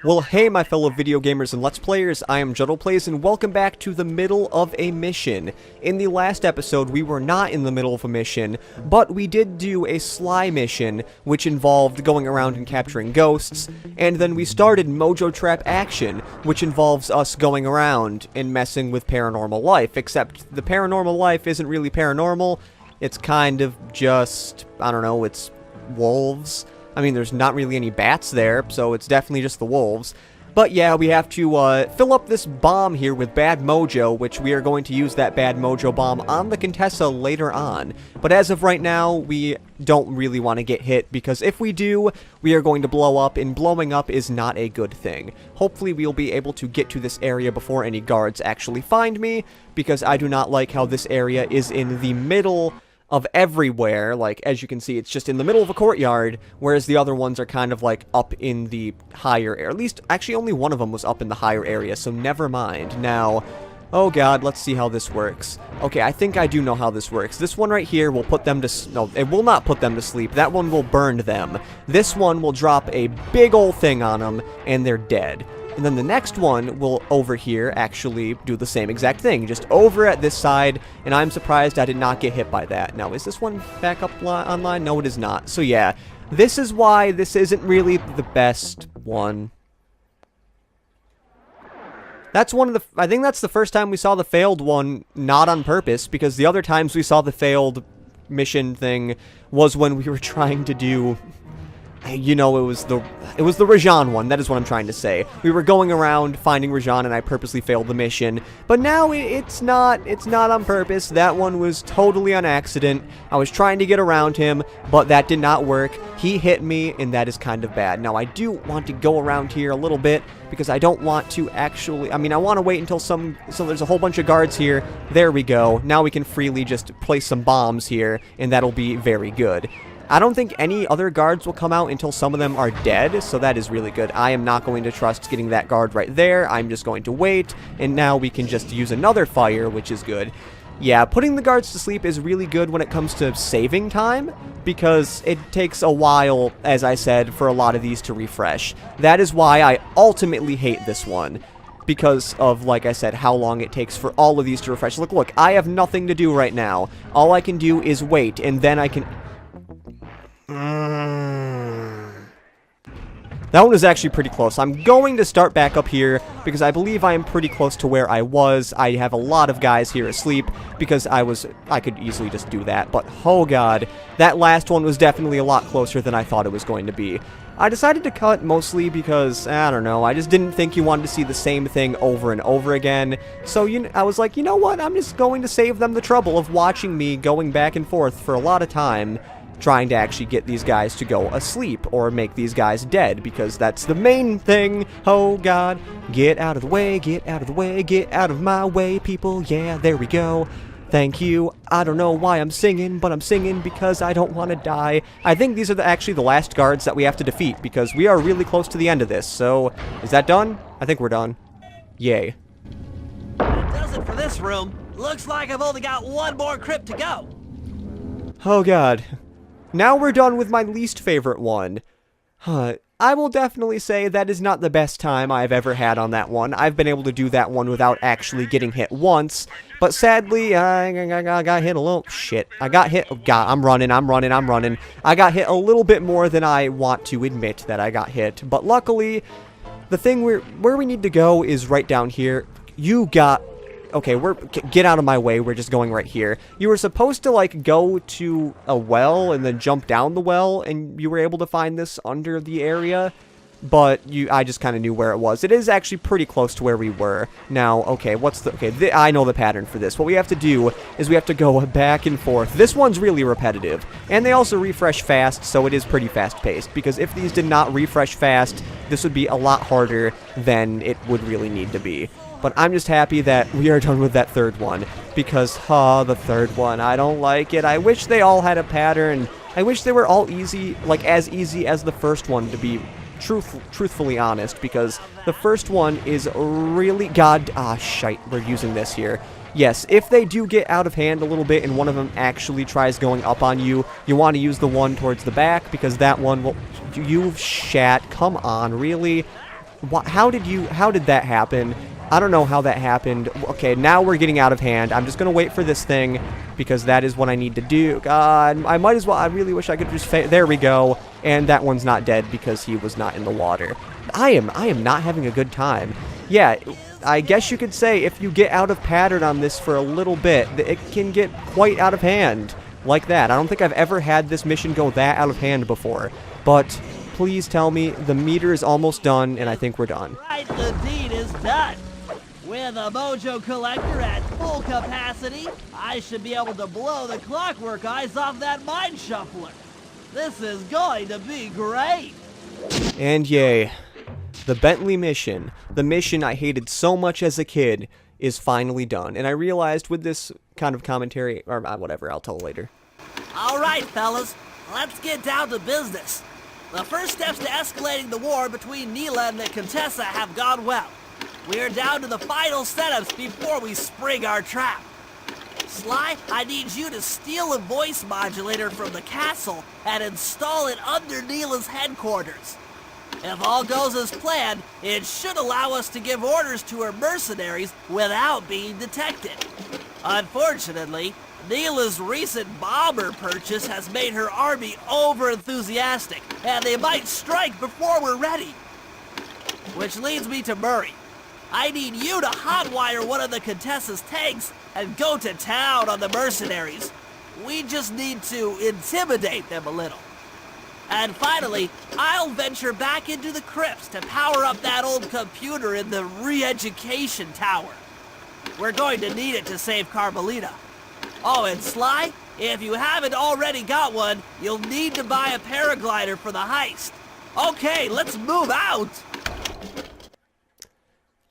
Well, hey my fellow video gamers and Let's Players, I am JuddlePlays and welcome back to the middle of a mission. In the last episode, we were not in the middle of a mission, but we did do a sly mission, which involved going around and capturing ghosts, and then we started Mojo Trap Action, which involves us going around and messing with paranormal life, except the paranormal life isn't really paranormal, it's kind of just, I don't know, it's wolves. I mean, there's not really any bats there, so it's definitely just the wolves. But yeah, we have to fill up this bomb here with Bad Mojo, which we are going to use that Bad Mojo Bomb on the Contessa later on. But as of right now, we don't really want to get hit, because if we do, we are going to blow up, and blowing up is not a good thing. Hopefully we'll be able to get to this area before any guards actually find me, because I do not like how this area is in the middle of everywhere. Like, as you can see, it's just in the middle of a courtyard, whereas the other ones are kind of like up in the higher area. At least, actually, only one of them was up in the higher area, so never mind. Now, oh god, let's see how this works. Okay, I think I do know how this works. This one right here will put them to... No, it will not put them to sleep. That one will burn them. This one will drop a big old thing on them, and they're dead. And then the next one will, over here, actually do the same exact thing. Just over at this side, and I'm surprised I did not get hit by that. Now, is this one back up online? No, it is not. So yeah, this is why this isn't really the best one. That's one of the... I think that's the first time we saw the failed one, not on purpose, because the other times we saw the failed mission thing was when we were trying to do... You know, it was the Rajan one, that is what I'm trying to say. We were going around finding Rajan and I purposely failed the mission. But now it's not on purpose. That one was totally on accident. I was trying to get around him, but that did not work. He hit me, and that is kind of bad. Now, I do want to go around here a little bit, because I don't want to actually... I mean, I want to wait until so there's a whole bunch of guards here. There we go. Now we can freely just place some bombs here, and that'll be very good. I don't think any other guards will come out until some of them are dead, so that is really good. I am not going to trust getting that guard right there. I'm just going to wait, and now we can just use another fire, which is good. Yeah, putting the guards to sleep is really good when it comes to saving time, because it takes a while, as I said, for a lot of these to refresh. That is why I ultimately hate this one, because of, like I said, how long it takes for all of these to refresh. Look, I have nothing to do right now. All I can do is wait, and then I can... That one was actually pretty close. I'm going to start back up here because I believe I am pretty close to where I was. I have a lot of guys here asleep because I could easily just do that. But, oh god, that last one was definitely a lot closer than I thought it was going to be. I decided to cut mostly because, I don't know, I just didn't think you wanted to see the same thing over and over again. So I was like, you know what, I'm just going to save them the trouble of watching me going back and forth for a lot of time, trying to actually get these guys to go asleep or make these guys dead, because that's the main thing. Oh god, get out of the way, get out of the way, get out of my way, people. Yeah, there we go. Thank you. I don't know why I'm singing, but I'm singing because I don't want to die. I think these are actually the last guards that we have to defeat, because we are really close to the end of this. So, is that done? I think we're done. Yay. That does it for this room. Looks like I've only got one more crypt to go. Oh god. Now we're done with my least favorite one. I will definitely say that is not the best time I've ever had on that one. I've been able to do that one without actually getting hit once, but sadly, I got hit a little... Shit. I got hit... Oh god, I'm running. I got hit a little bit more than I want to admit that I got hit, but luckily, the thing where we need to go is right down here. You got... Okay, get out of my way, we're just going right here. You were supposed to, like, go to a well and then jump down the well, and you were able to find this under the area, but I just kind of knew where it was. It is actually pretty close to where we were. Now, okay, I know the pattern for this. What we have to do is we have to go back and forth. This one's really repetitive, and they also refresh fast, so it is pretty fast-paced, because if these did not refresh fast, this would be a lot harder than it would really need to be. But I'm just happy that we are done with that third one, because, the third one, I don't like it. I wish they all had a pattern. I wish they were all easy, like as easy as the first one, to be truthfully honest, because the first one is really... shite, we're using this here. yes, if they do get out of hand a little bit and one of them actually tries going up on you, you want to use the one towards the back, because that one will... You've shat. Come on, really? How did that happen? I don't know how that happened. Okay, now we're getting out of hand. I'm just going to wait for this thing, because that is what I need to do. God, I might as well... I really wish I could just... There we go. And that one's not dead because he was not in the water. I am not having a good time. Yeah, I guess you could say if you get out of pattern on this for a little bit, it can get quite out of hand like that. I don't think I've ever had this mission go that out of hand before. But please tell me the meter is almost done, and I think we're done. Right, the deed is done. With a mojo collector at full capacity, I should be able to blow the clockwork eyes off that mine shuffler. This is going to be great. And yay, the Bentley mission, the mission I hated so much as a kid, is finally done. And I realized with this kind of commentary, or whatever, I'll tell later. All right, fellas, let's get down to business. The first steps to escalating the war between Neela and the Contessa have gone well. We're down to the final setups before we spring our trap. Sly, I need you to steal a voice modulator from the castle and install it under Neela's headquarters. If all goes as planned, it should allow us to give orders to her mercenaries without being detected. Unfortunately, Neela's recent bomber purchase has made her army over-enthusiastic, and they might strike before we're ready. Which leads me to Murray. I need you to hotwire one of the Contessa's tanks and go to town on the mercenaries. We just need to intimidate them a little. And finally, I'll venture back into the crypts to power up that old computer in the re-education tower. We're going to need it to save Carmelita. Oh, and Sly, if you haven't already got one, you'll need to buy a paraglider for the heist. Okay, let's move out!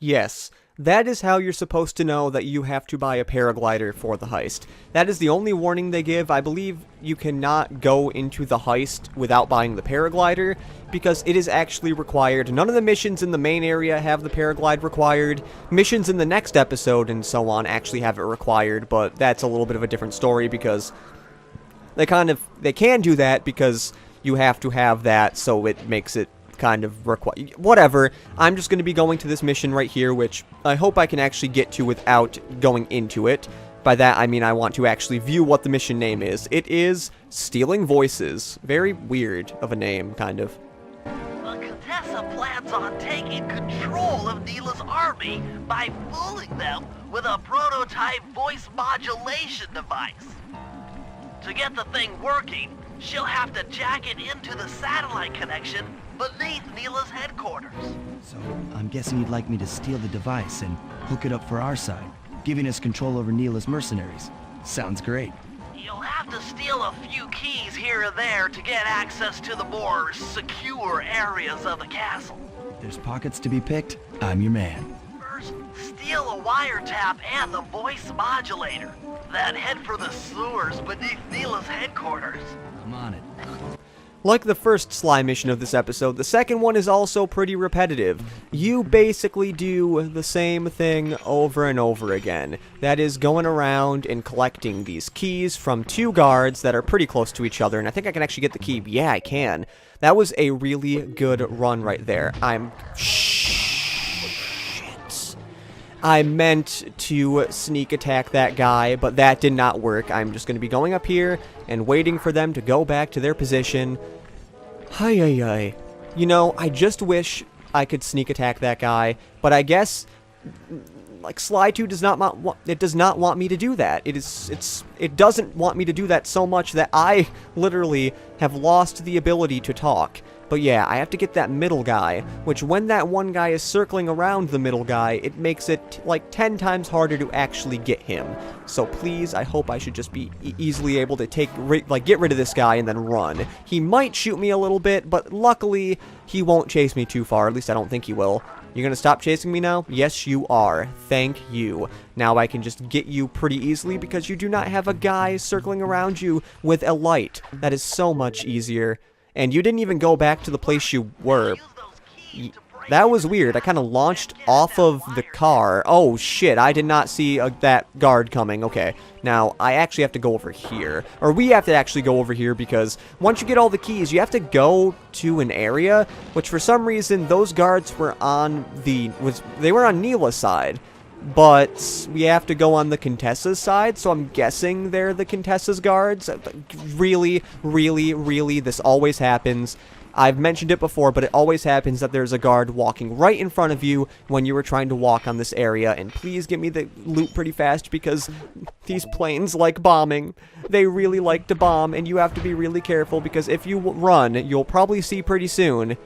Yes, that is how you're supposed to know that you have to buy a paraglider for the heist. That is the only warning they give. I believe you cannot go into the heist without buying the paraglider, because it is actually required. None of the missions in the main area have the paraglide required. Missions in the next episode and so on actually have it required, but that's a little bit of a different story, because they can do that because you have to have that, so it makes it kind of whatever. I'm just going to be going to this mission right here, which I hope I can actually get to without going into it. By that, I mean I want to actually view what the mission name is. It is Stealing Voices. Very weird of a name, kind of. The Contessa plans on taking control of Neela's army by fooling them with a prototype voice modulation device. To get the thing working, she'll have to jack it into the satellite connection beneath Neela's headquarters. So, I'm guessing you'd like me to steal the device and hook it up for our side, giving us control over Neela's mercenaries. Sounds great. You'll have to steal a few keys here and there to get access to the more secure areas of the castle. There's pockets to be picked. I'm your man. First, steal a wiretap and the voice modulator. Then head for the sewers beneath Neela's headquarters. I'm on it. Like the first Sly mission of this episode, the second one is also pretty repetitive. You basically do the same thing over and over again. That is going around and collecting these keys from two guards that are pretty close to each other, and I think I can actually get the key. Yeah, I can. That was a really good run right there. I meant to sneak attack that guy, but that did not work. I'm just going to be going up here and waiting for them to go back to their position. Hi. You know, I just wish I could sneak attack that guy, but I guess like Sly 2 does not want me to do that. It doesn't want me to do that so much that I literally have lost the ability to talk. But yeah, I have to get that middle guy, which when that one guy is circling around the middle guy, it makes it like 10 times harder to actually get him. So please, I hope I should just be easily able to get rid of this guy and then run. He might shoot me a little bit, but luckily he won't chase me too far. At least I don't think he will. You're gonna stop chasing me now? Yes, you are. Thank you. Now I can just get you pretty easily because you do not have a guy circling around you with a light. That is so much easier. And you didn't even go back to the place you were. That was weird. I kind of launched off of the car. Oh, shit. I did not see that guard coming. Okay. Now, I actually have to go over here. Or we have to actually go over here because once you get all the keys, you have to go to an area, which for some reason, those guards were on they were on Neela's side. But we have to go on the Contessa's side, so I'm guessing they're the Contessa's guards. Really, really, really, this always happens. I've mentioned it before, but it always happens that there's a guard walking right in front of you when you were trying to walk on this area. And please get me the loot pretty fast because these planes like bombing. They really like to bomb, and you have to be really careful because if you run, you'll probably see pretty soon,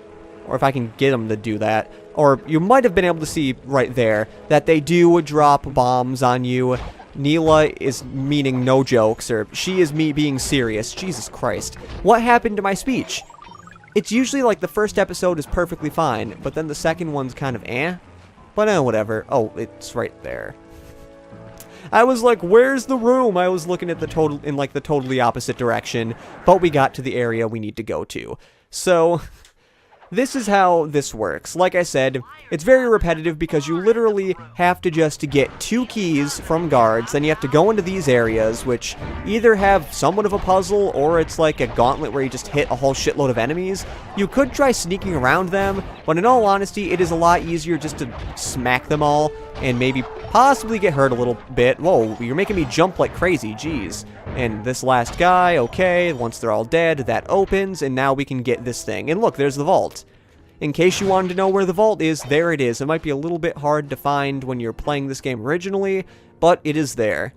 or if I can get them to do that, or you might have been able to see right there, that they do drop bombs on you. Neela is meaning no jokes, or she is me being serious. Jesus Christ. What happened to my speech? It's usually like the first episode is perfectly fine, but then the second one's kind of eh. But whatever. Oh, it's right there. I was like, where's the room? I was looking at the totally opposite direction, but we got to the area we need to go to. So this is how this works. Like I said, it's very repetitive because you literally have to just get 2 keys from guards, then you have to go into these areas, which either have somewhat of a puzzle, or it's like a gauntlet where you just hit a whole shitload of enemies. You could try sneaking around them, but in all honesty, it is a lot easier just to smack them all, and maybe possibly get hurt a little bit. Whoa, you're making me jump like crazy, jeez. And this last guy, okay, once they're all dead, that opens, and now we can get this thing. And look, there's the vault. In case you wanted to know where the vault is, there it is. It might be a little bit hard to find when you're playing this game originally, but it is there.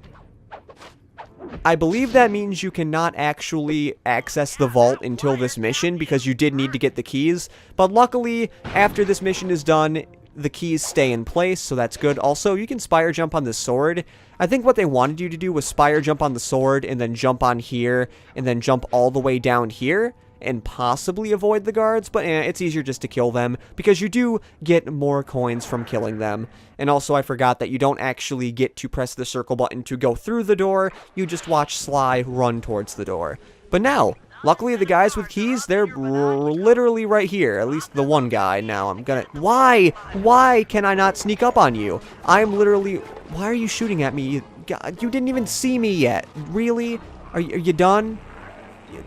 I believe that means you cannot actually access the vault until this mission, because you did need to get the keys. But luckily, after this mission is done, the keys stay in place, so that's good. Also, you can spire jump on the sword. I think what they wanted you to do was spire jump on the sword, and then jump on here, and then jump all the way down here, and possibly avoid the guards, but it's easier just to kill them, because you do get more coins from killing them. And also, I forgot that you don't actually get to press the circle button to go through the door, you just watch Sly run towards the door. But now, luckily the guys with keys, they're literally right here, at least the one guy. Now, I'm gonna... Why can I not sneak up on you? I'm literally... Why are you shooting at me? You didn't even see me yet. Really? Are you done?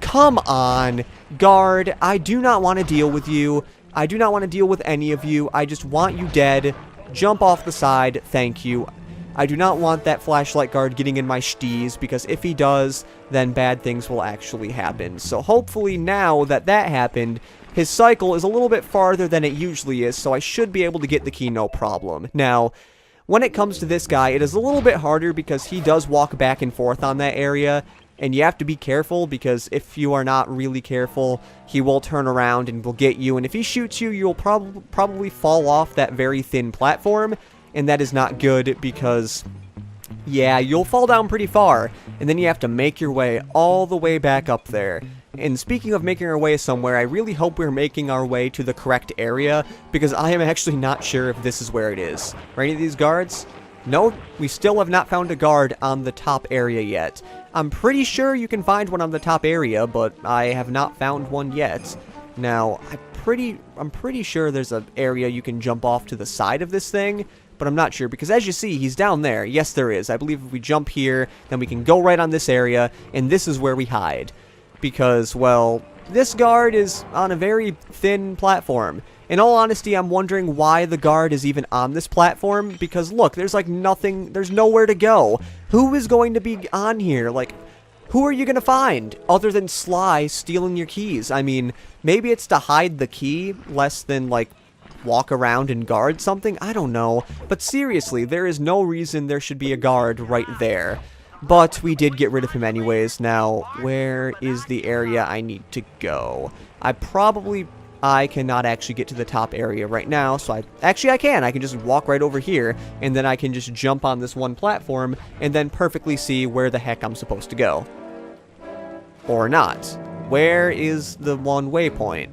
Come on, guard. I do not want to deal with you. I do not want to deal with any of you. I just want you dead. Jump off the side. Thank you. I do not want that flashlight guard getting in my steez, because if he does, then bad things will actually happen. So hopefully now that happened, his cycle is a little bit farther than it usually is, so I should be able to get the key no problem. Now, when it comes to this guy, it is a little bit harder because he does walk back and forth on that area. And you have to be careful, because if you are not really careful, he will turn around and will get you. And if he shoots you, you'll probably fall off that very thin platform. And that is not good because, yeah, you'll fall down pretty far. And then you have to make your way all the way back up there. And speaking of making our way somewhere, I really hope we're making our way to the correct area, because I am actually not sure if this is where it is. Are any of these guards? No, we still have not found a guard on the top area yet. I'm pretty sure you can find one on the top area, but I have not found one yet. Now, I'm pretty sure there's an area you can jump off to the side of this thing, but I'm not sure, because as you see, he's down there. Yes, there is. I believe if we jump here, then we can go right on this area, and this is where we hide. Because, well, this guard is on a very thin platform. In all honesty, I'm wondering why the guard is even on this platform, because look, there's like nothing, there's nowhere to go. Who is going to be on here? Like, who are you going to find other than Sly stealing your keys? I mean, maybe it's to hide the key less than like walk around and guard something? I don't know. But seriously, there is no reason there should be a guard right there. But we did get rid of him anyways. Now, where is the area I need to go? I cannot actually get to the top area right now, so I can. I can just walk right over here, and then I can just jump on this one platform, and then perfectly see where the heck I'm supposed to go. Or not. Where is the one waypoint?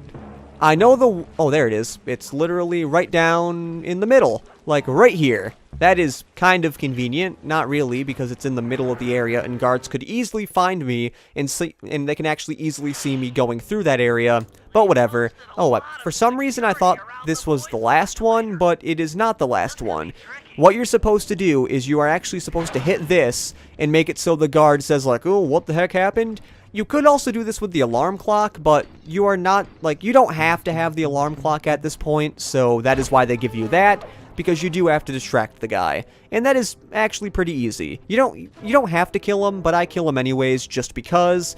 I know oh, there it is. It's literally right down in the middle. Like, right here. That is kind of convenient, not really, because it's in the middle of the area and guards could easily find me and they can actually easily see me going through that area, but whatever. Oh, for some reason I thought this was the last one, but it is not the last one. What you're supposed to do is you are actually supposed to hit this and make it so the guard says like, oh, what the heck happened? You could also do this with the alarm clock, but you are not, like, you don't have to have the alarm clock at this point, so that is why they give you that, because you do have to distract the guy. And that is actually pretty easy. You don't have to kill him, but I kill him anyways just because,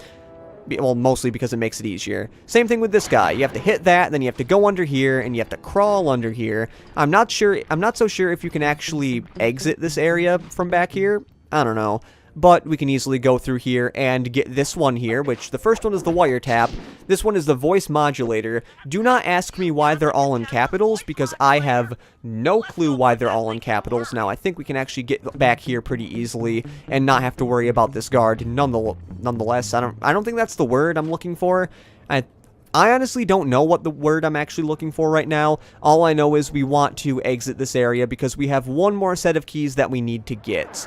well, mostly because it makes it easier. Same thing with this guy. You have to hit that, then you have to go under here, and you have to crawl under here. I'm not so sure if you can actually exit this area from back here. I don't know. But we can easily go through here and get this one here, which the first one is the wiretap. This one is the voice modulator. Do not ask me why they're all in capitals, because I have no clue why they're all in capitals. Now, I think we can actually get back here pretty easily and not have to worry about this guard. Nonetheless, I don't think that's the word I'm looking for. I honestly don't know what the word I'm actually looking for right now. All I know is we want to exit this area because we have one more set of keys that we need to get.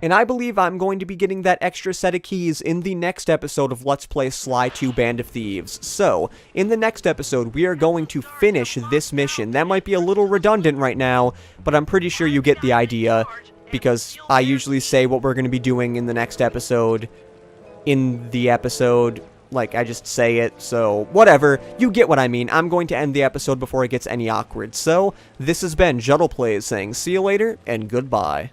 And I believe I'm going to be getting that extra set of keys in the next episode of Let's Play Sly 2 Band of Thieves. So, in the next episode, we are going to finish this mission. That might be a little redundant right now, but I'm pretty sure you get the idea, because I usually say what we're going to be doing in the next episode in the episode. Like, I just say it, so whatever. You get what I mean. I'm going to end the episode before it gets any awkward. So, this has been Juttle Plays saying see you later, and goodbye.